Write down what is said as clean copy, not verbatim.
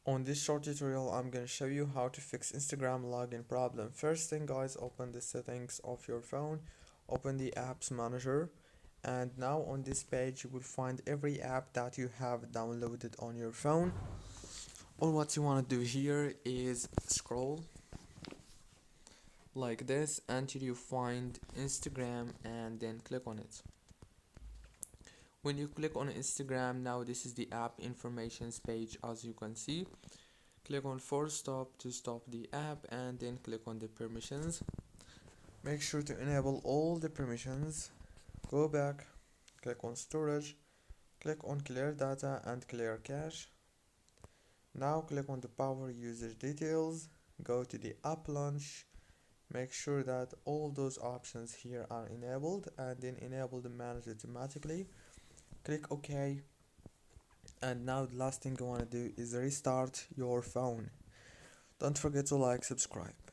On this short tutorial, I'm going to show you how to fix Instagram login problem. First thing guys, open the settings of your phone, open the apps manager, and now on this page you will find every app that you have downloaded on your phone. All what you want to do here is scroll like this until you find Instagram and then click on it. When you click on Instagram, now this is the app informations page. As you can see, click on force stop to stop the app and then click on the permissions. Make sure to enable all the permissions. Go back, click on storage, click on clear data and clear cache. Now click on the power user details, go to the app launch, make sure that all those options here are enabled and then enable the manage automatically. Click OK, and now the last thing you want to do is restart your phone. Don't forget to like, subscribe.